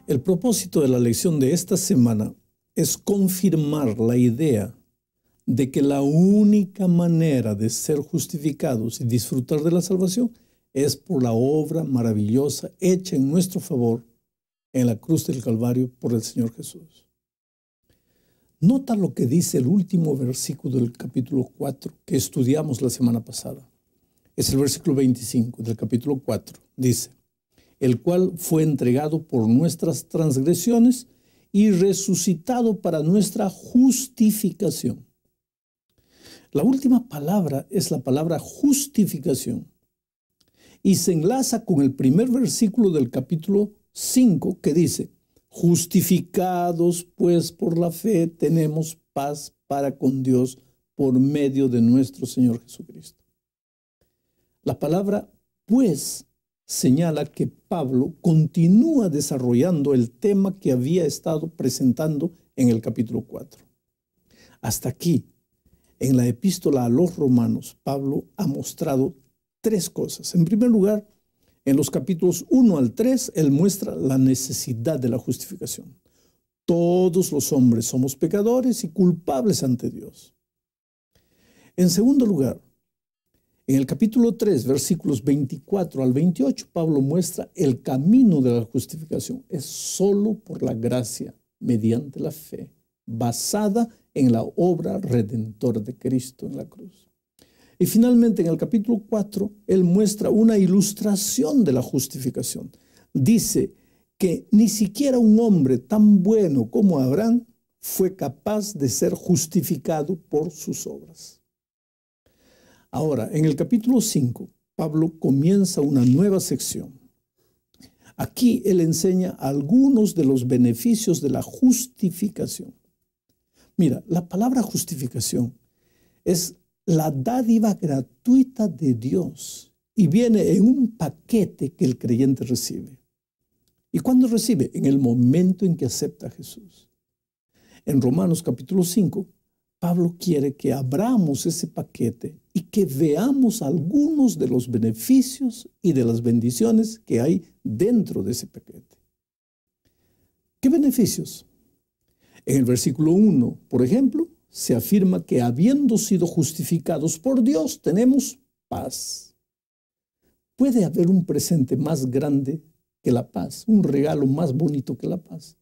El propósito de la lección de esta semana es confirmar la idea de que la única manera de ser justificados y disfrutar de la salvación es por la obra maravillosa hecha en nuestro favor en la cruz del Calvario por el Señor Jesús. Nota lo que dice el último versículo del capítulo 4 que estudiamos la semana pasada. Es el versículo 25 del capítulo 4. Dice: el cual fue entregado por nuestras transgresiones y resucitado para nuestra justificación. La última palabra es la palabra justificación y se enlaza con el primer versículo del capítulo 5 que dice: justificados pues por la fe tenemos paz para con Dios por medio de nuestro Señor Jesucristo. La palabra pues señala que Pablo continúa desarrollando el tema que había estado presentando en el capítulo 4. Hasta aquí, en la epístola a los Romanos, Pablo ha mostrado tres cosas. En primer lugar, en los capítulos 1 al 3, él muestra la necesidad de la justificación. Todos los hombres somos pecadores y culpables ante Dios. En segundo lugar, en el capítulo 3, versículos 24 al 28, Pablo muestra el camino de la justificación. Es solo por la gracia, mediante la fe, basada en la obra redentora de Cristo en la cruz. Y finalmente, en el capítulo 4, él muestra una ilustración de la justificación. Dice que ni siquiera un hombre tan bueno como Abraham fue capaz de ser justificado por sus obras. Ahora, en el capítulo 5, Pablo comienza una nueva sección. Aquí él enseña algunos de los beneficios de la justificación. Mira, la palabra justificación es la dádiva gratuita de Dios y viene en un paquete que el creyente recibe. ¿Y cuándo recibe? En el momento en que acepta a Jesús. En Romanos capítulo 5, Pablo quiere que abramos ese paquete y que veamos algunos de los beneficios y de las bendiciones que hay dentro de ese paquete. ¿Qué beneficios? En el versículo 1, por ejemplo, se afirma que habiendo sido justificados por Dios, tenemos paz. ¿Puede haber un presente más grande que la paz? Un regalo más bonito que la paz.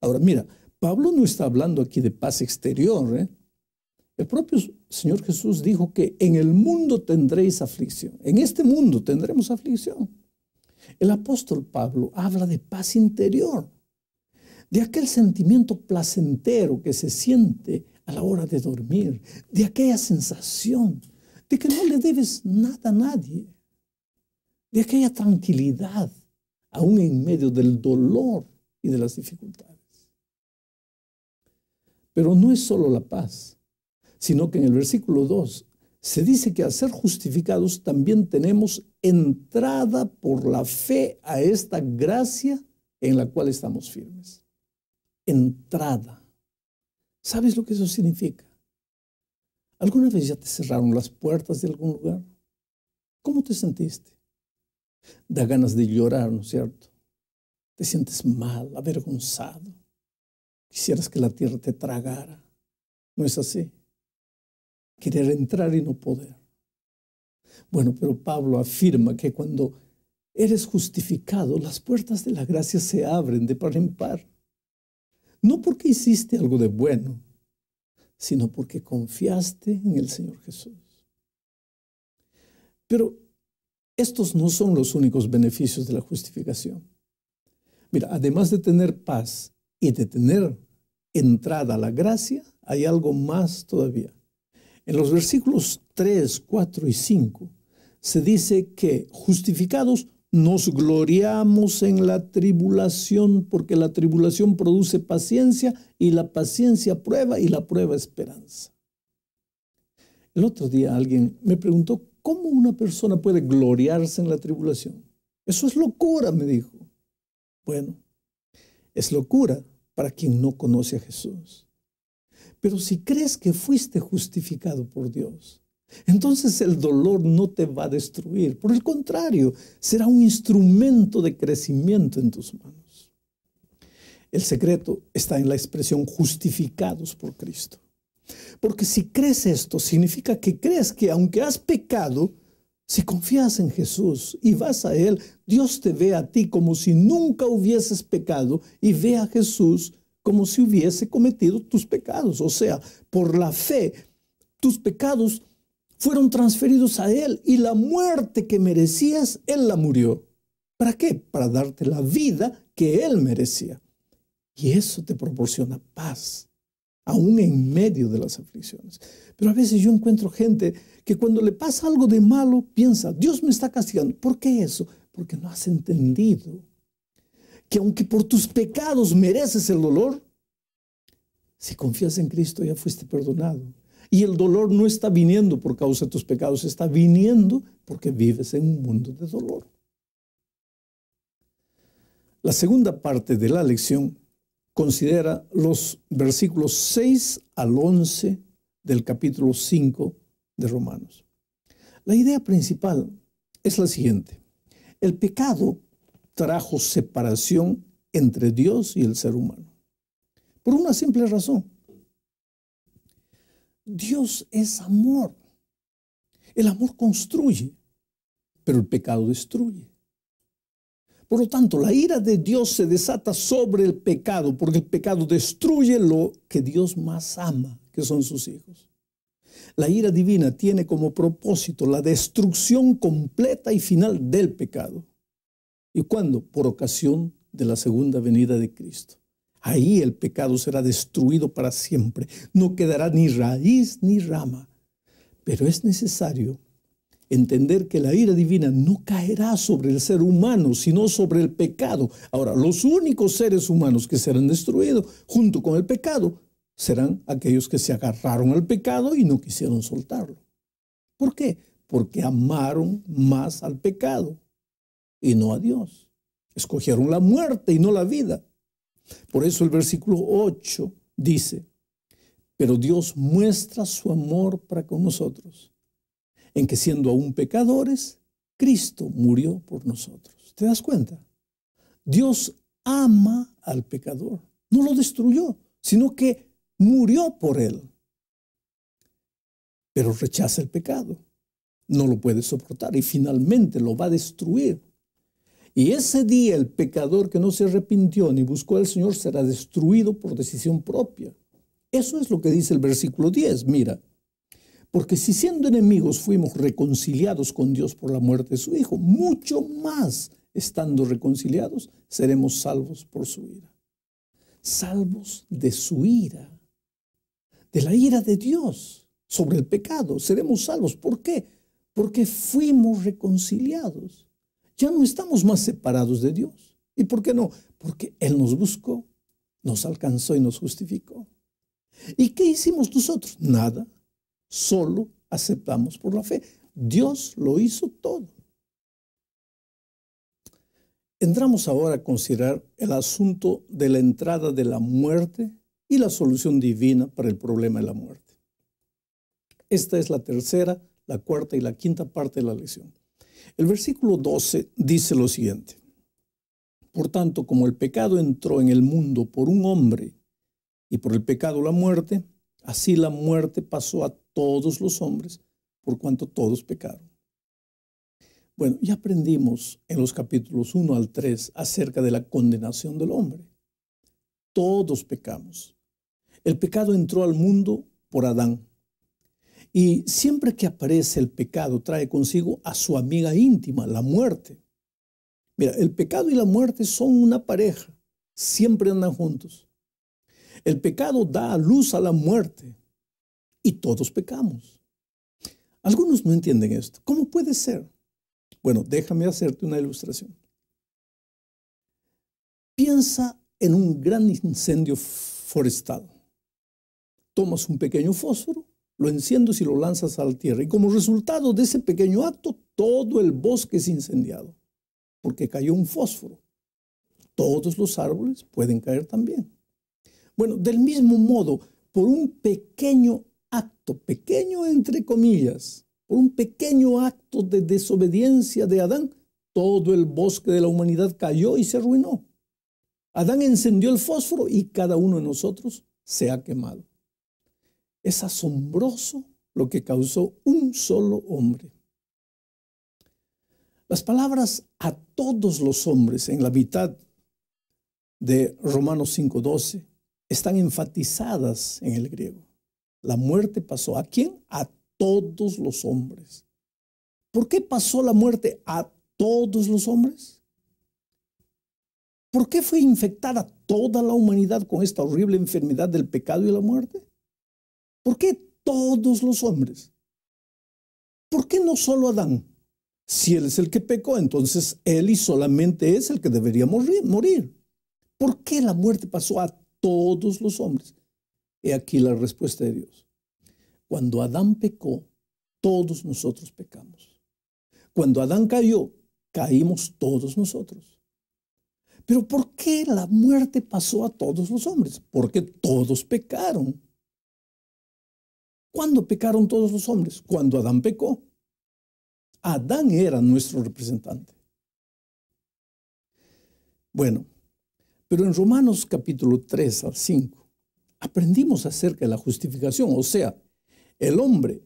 Ahora, mira, Pablo no está hablando aquí de paz exterior, ¿eh? El propio Señor Jesús dijo que en el mundo tendréis aflicción. En este mundo tendremos aflicción. El apóstol Pablo habla de paz interior, de aquel sentimiento placentero que se siente a la hora de dormir, de aquella sensación de que no le debes nada a nadie, de aquella tranquilidad, aún en medio del dolor y de las dificultades. Pero no es solo la paz, sino que en el versículo 2 se dice que al ser justificados también tenemos entrada por la fe a esta gracia en la cual estamos firmes. Entrada. ¿Sabes lo que eso significa? ¿Alguna vez ya te cerraron las puertas de algún lugar? ¿Cómo te sentiste? Da ganas de llorar, ¿no es cierto? Te sientes mal, avergonzado. Quisieras que la tierra te tragara. ¿No es así? Querer entrar y no poder. Bueno, pero Pablo afirma que cuando eres justificado, las puertas de la gracia se abren de par en par. No porque hiciste algo de bueno, sino porque confiaste en el Señor Jesús. Pero estos no son los únicos beneficios de la justificación. Mira, además de tener paz y de tener entrada a la gracia, hay algo más todavía. En los versículos 3, 4 y 5 se dice que justificados nos gloriamos en la tribulación, porque la tribulación produce paciencia y la paciencia prueba y la prueba esperanza. El otro día alguien me preguntó, ¿cómo una persona puede gloriarse en la tribulación? Eso es locura, me dijo. Bueno, es locura para quien no conoce a Jesús. Pero si crees que fuiste justificado por Dios, entonces el dolor no te va a destruir. Por el contrario, será un instrumento de crecimiento en tus manos. El secreto está en la expresión justificados por Cristo. Porque si crees esto, significa que crees que aunque has pecado, si confías en Jesús y vas a Él, Dios te ve a ti como si nunca hubieses pecado y ve a Jesús como si hubiese cometido tus pecados. O sea, por la fe, tus pecados fueron transferidos a Él y la muerte que merecías, Él la murió. ¿Para qué? Para darte la vida que Él merecía. Y eso te proporciona paz, aún en medio de las aflicciones. Pero a veces yo encuentro gente que cuando le pasa algo de malo, piensa, Dios me está castigando. ¿Por qué eso? Porque no has entendido que aunque por tus pecados mereces el dolor, si confías en Cristo ya fuiste perdonado. Y el dolor no está viniendo por causa de tus pecados, está viniendo porque vives en un mundo de dolor. La segunda parte de la lección considera los versículos 6 al 11 del capítulo 5 de Romanos. La idea principal es la siguiente. El pecado trajo separación entre Dios y el ser humano. Por una simple razón. Dios es amor. El amor construye, pero el pecado destruye. Por lo tanto, la ira de Dios se desata sobre el pecado, porque el pecado destruye lo que Dios más ama, que son sus hijos. La ira divina tiene como propósito la destrucción completa y final del pecado. ¿Y cuándo? Por ocasión de la segunda venida de Cristo. Ahí el pecado será destruido para siempre. No quedará ni raíz ni rama. Pero es necesario entender que la ira divina no caerá sobre el ser humano, sino sobre el pecado. Ahora, los únicos seres humanos que serán destruidos junto con el pecado serán aquellos que se agarraron al pecado y no quisieron soltarlo. ¿Por qué? Porque amaron más al pecado y no a Dios. Escogieron la muerte y no la vida. Por eso el versículo 8 dice, pero Dios muestra su amor para con nosotros, en que siendo aún pecadores, Cristo murió por nosotros. ¿Te das cuenta? Dios ama al pecador. No lo destruyó, sino que murió por él. Pero rechaza el pecado. No lo puede soportar y finalmente lo va a destruir. Y ese día el pecador que no se arrepintió ni buscó al Señor será destruido por decisión propia. Eso es lo que dice el versículo 10. Mira, porque si siendo enemigos fuimos reconciliados con Dios por la muerte de su Hijo, mucho más estando reconciliados seremos salvos por su ira. Salvos de su ira, de la ira de Dios sobre el pecado. Seremos salvos. ¿Por qué? Porque fuimos reconciliados. Ya no estamos más separados de Dios. ¿Y por qué no? Porque Él nos buscó, nos alcanzó y nos justificó. ¿Y qué hicimos nosotros? Nada. Solo aceptamos por la fe. Dios lo hizo todo. Entramos ahora a considerar el asunto de la entrada de la muerte y la solución divina para el problema de la muerte. Esta es la tercera, la cuarta y la quinta parte de la lección. El versículo 12 dice lo siguiente. Por tanto, como el pecado entró en el mundo por un hombre y por el pecado la muerte, así la muerte pasó a todos los hombres por cuanto todos pecaron. Bueno, ya aprendimos en los capítulos 1 al 3 acerca de la condenación del hombre. Todos pecamos. El pecado entró al mundo por Adán. Y siempre que aparece el pecado, trae consigo a su amiga íntima, la muerte. Mira, el pecado y la muerte son una pareja. Siempre andan juntos. El pecado da a luz a la muerte. Y todos pecamos. Algunos no entienden esto. ¿Cómo puede ser? Bueno, déjame hacerte una ilustración. Piensa en un gran incendio forestal. Tomas un pequeño fósforo, lo enciendes y lo lanzas a la tierra. Y como resultado de ese pequeño acto, todo el bosque es incendiado, porque cayó un fósforo. Todos los árboles pueden caer también. Bueno, del mismo modo, por un pequeño acto, pequeño entre comillas, por un pequeño acto de desobediencia de Adán, todo el bosque de la humanidad cayó y se arruinó. Adán encendió el fósforo y cada uno de nosotros se ha quemado. Es asombroso lo que causó un solo hombre. Las palabras a todos los hombres en la mitad de Romanos 5:12 están enfatizadas en el griego. La muerte pasó ¿a quién? A todos los hombres. ¿Por qué pasó la muerte a todos los hombres? ¿Por qué fue infectada toda la humanidad con esta horrible enfermedad del pecado y la muerte? ¿Por qué todos los hombres? ¿Por qué no solo Adán? Si él es el que pecó, entonces él y solamente es el que debería morir. ¿Por qué la muerte pasó a todos los hombres? He aquí la respuesta de Dios. Cuando Adán pecó, todos nosotros pecamos. Cuando Adán cayó, caímos todos nosotros. Pero ¿por qué la muerte pasó a todos los hombres? Porque todos pecaron. ¿Cuándo pecaron todos los hombres? Cuando Adán pecó. Adán era nuestro representante. Bueno, pero en Romanos capítulo 3 al 5 aprendimos acerca de la justificación. O sea, el hombre,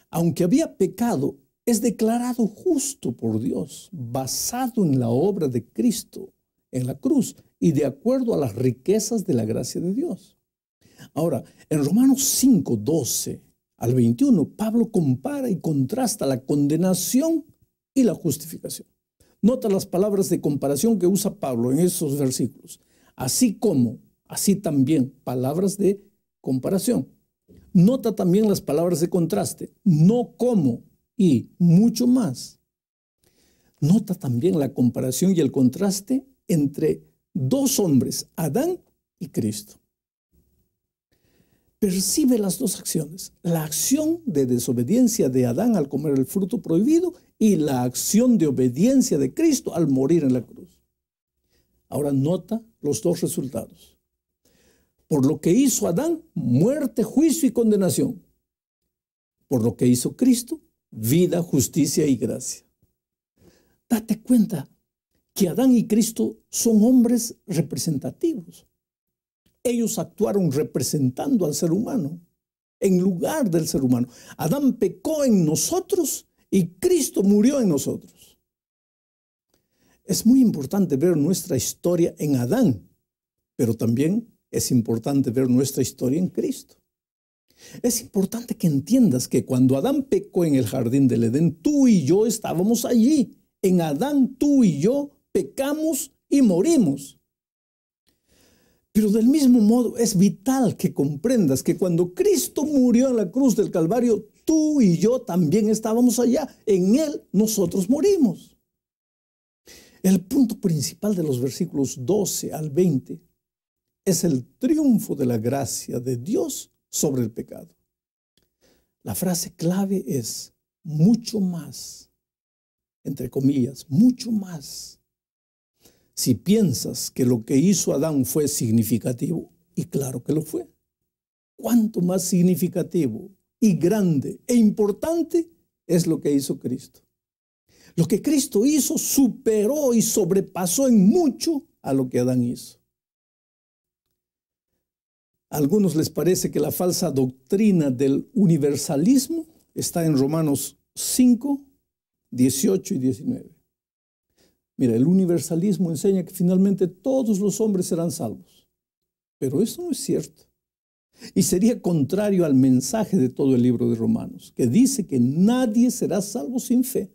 aunque había pecado, es declarado justo por Dios, basado en la obra de Cristo en la cruz y de acuerdo a las riquezas de la gracia de Dios. Ahora, en Romanos 5, 12 al 21, Pablo compara y contrasta la condenación y la justificación. Nota las palabras de comparación que usa Pablo en esos versículos. Así como, así también, palabras de comparación. Nota también las palabras de contraste. No como y mucho más. Nota también la comparación y el contraste entre dos hombres, Adán y Cristo. Percibe las dos acciones, la acción de desobediencia de Adán al comer el fruto prohibido y la acción de obediencia de Cristo al morir en la cruz. Ahora nota los dos resultados. Por lo que hizo Adán, muerte, juicio y condenación. Por lo que hizo Cristo, vida, justicia y gracia. Date cuenta que Adán y Cristo son hombres representativos. Ellos actuaron representando al ser humano, en lugar del ser humano. Adán pecó en nosotros y Cristo murió en nosotros. Es muy importante ver nuestra historia en Adán, pero también es importante ver nuestra historia en Cristo. Es importante que entiendas que cuando Adán pecó en el jardín del Edén, tú y yo estábamos allí. En Adán, tú y yo pecamos y morimos. Pero del mismo modo es vital que comprendas que cuando Cristo murió en la cruz del Calvario, tú y yo también estábamos allá. En Él nosotros morimos. El punto principal de los versículos 12 al 20 es el triunfo de la gracia de Dios sobre el pecado. La frase clave es mucho más, entre comillas, mucho más. Si piensas que lo que hizo Adán fue significativo, y claro que lo fue, ¿cuánto más significativo y grande e importante es lo que hizo Cristo? Lo que Cristo hizo superó y sobrepasó en mucho a lo que Adán hizo. A algunos les parece que la falsa doctrina del universalismo está en Romanos 5, 18 y 19. Mira, el universalismo enseña que finalmente todos los hombres serán salvos. Pero eso no es cierto. Y sería contrario al mensaje de todo el libro de Romanos, que dice que nadie será salvo sin fe.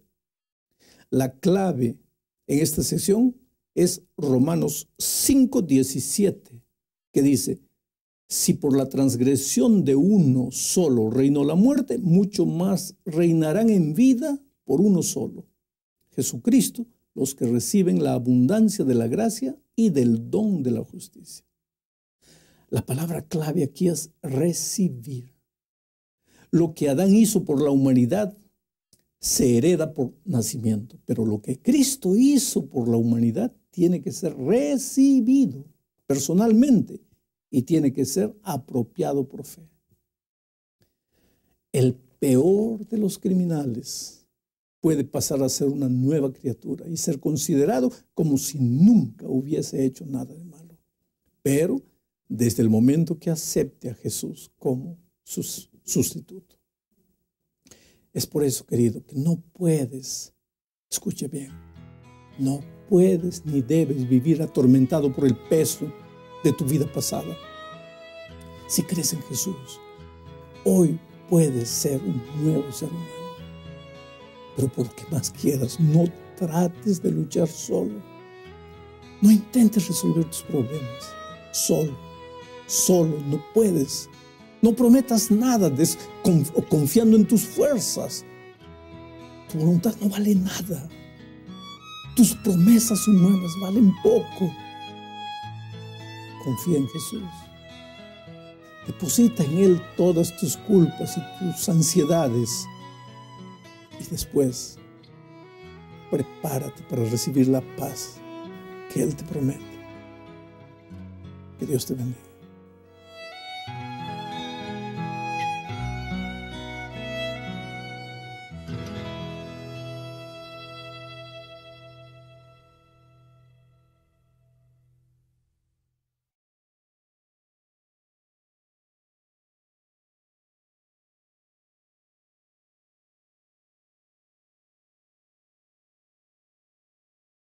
La clave en esta sección es Romanos 5, 17, que dice: si por la transgresión de uno solo reinó la muerte, mucho más reinarán en vida por uno solo, Jesucristo, los que reciben la abundancia de la gracia y del don de la justicia. La palabra clave aquí es recibir. Lo que Adán hizo por la humanidad se hereda por nacimiento, pero lo que Cristo hizo por la humanidad tiene que ser recibido personalmente y tiene que ser apropiado por fe. El peor de los criminales puede pasar a ser una nueva criatura y ser considerado como si nunca hubiese hecho nada de malo. pero desde el momento que acepte a Jesús como su sustituto. Es por eso, querido, que no puedes, escuche bien, no puedes ni debes vivir atormentado por el peso de tu vida pasada. Si crees en Jesús, hoy puedes ser un nuevo ser humano. Pero por lo que más quieras, no trates de luchar solo. No intentes resolver tus problemas solo, no puedes. No prometas nada confiando en tus fuerzas. Tu voluntad no vale nada. Tus promesas humanas valen poco. Confía en Jesús. Deposita en Él todas tus culpas y tus ansiedades. Y después, prepárate para recibir la paz que Él te promete. Que Dios te bendiga.